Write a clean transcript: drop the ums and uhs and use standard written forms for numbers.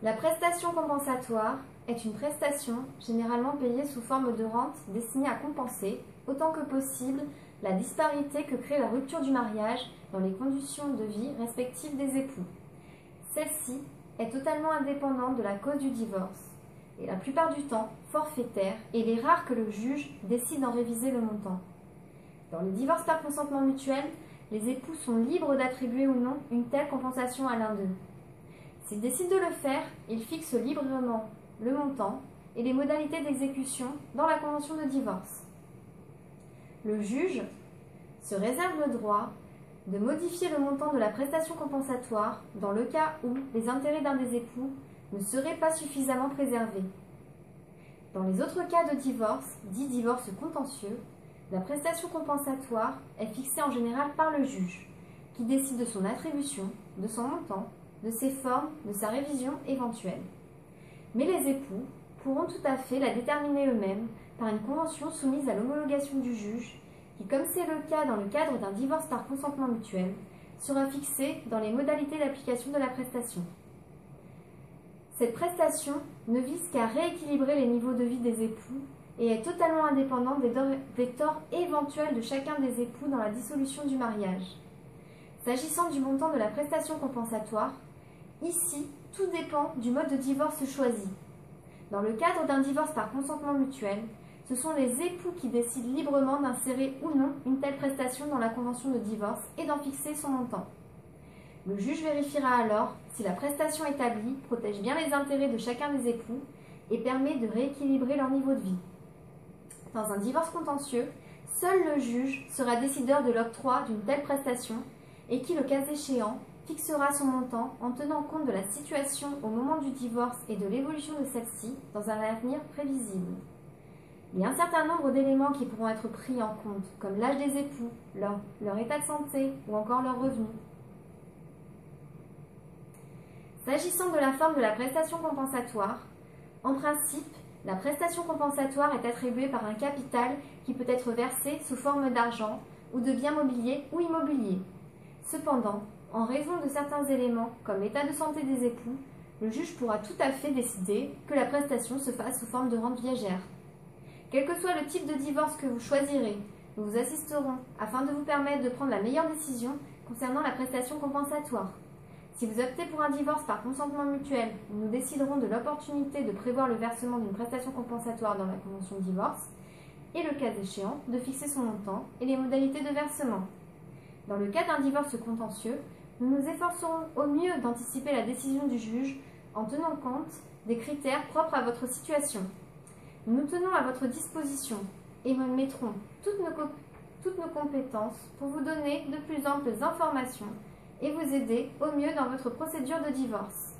La prestation compensatoire est une prestation généralement payée sous forme de rente destinée à compenser, autant que possible, la disparité que crée la rupture du mariage dans les conditions de vie respectives des époux. Celle-ci est totalement indépendante de la cause du divorce et la plupart du temps forfaitaire, et il est rare que le juge décide d'en réviser le montant. Dans les divorces par consentement mutuel, les époux sont libres d'attribuer ou non une telle compensation à l'un d'eux. S'ils décident de le faire, ils fixent librement le montant et les modalités d'exécution dans la convention de divorce. Le juge se réserve le droit de modifier le montant de la prestation compensatoire dans le cas où les intérêts d'un des époux ne seraient pas suffisamment préservés. Dans les autres cas de divorce, dits divorce contentieux, la prestation compensatoire est fixée en général par le juge, qui décide de son attribution, de son montant, de ses formes, de sa révision éventuelle. Mais les époux pourront tout à fait la déterminer eux-mêmes par une convention soumise à l'homologation du juge, qui, comme c'est le cas dans le cadre d'un divorce par consentement mutuel, sera fixée dans les modalités d'application de la prestation. Cette prestation ne vise qu'à rééquilibrer les niveaux de vie des époux et est totalement indépendante des torts éventuels de chacun des époux dans la dissolution du mariage. S'agissant du montant de la prestation compensatoire, ici, tout dépend du mode de divorce choisi. Dans le cadre d'un divorce par consentement mutuel, ce sont les époux qui décident librement d'insérer ou non une telle prestation dans la convention de divorce et d'en fixer son montant. Le juge vérifiera alors si la prestation établie protège bien les intérêts de chacun des époux et permet de rééquilibrer leur niveau de vie. Dans un divorce contentieux, seul le juge sera décideur de l'octroi d'une telle prestation et qui, le cas échéant, fixera son montant en tenant compte de la situation au moment du divorce et de l'évolution de celle-ci dans un avenir prévisible. Il y a un certain nombre d'éléments qui pourront être pris en compte, comme l'âge des époux, leur état de santé ou encore leurs revenus. S'agissant de la forme de la prestation compensatoire, en principe, la prestation compensatoire est attribuée par un capital qui peut être versé sous forme d'argent ou de biens mobiliers ou immobiliers. Cependant, en raison de certains éléments, comme l'état de santé des époux, le juge pourra tout à fait décider que la prestation se fasse sous forme de rente viagère. Quel que soit le type de divorce que vous choisirez, nous vous assisterons afin de vous permettre de prendre la meilleure décision concernant la prestation compensatoire. Si vous optez pour un divorce par consentement mutuel, nous déciderons de l'opportunité de prévoir le versement d'une prestation compensatoire dans la convention de divorce et, le cas échéant, de fixer son montant et les modalités de versement. Dans le cas d'un divorce contentieux, nous nous efforcerons au mieux d'anticiper la décision du juge en tenant compte des critères propres à votre situation. Nous nous tenons à votre disposition et nous mettrons toutes nos compétences pour vous donner de plus amples informations et vous aider au mieux dans votre procédure de divorce.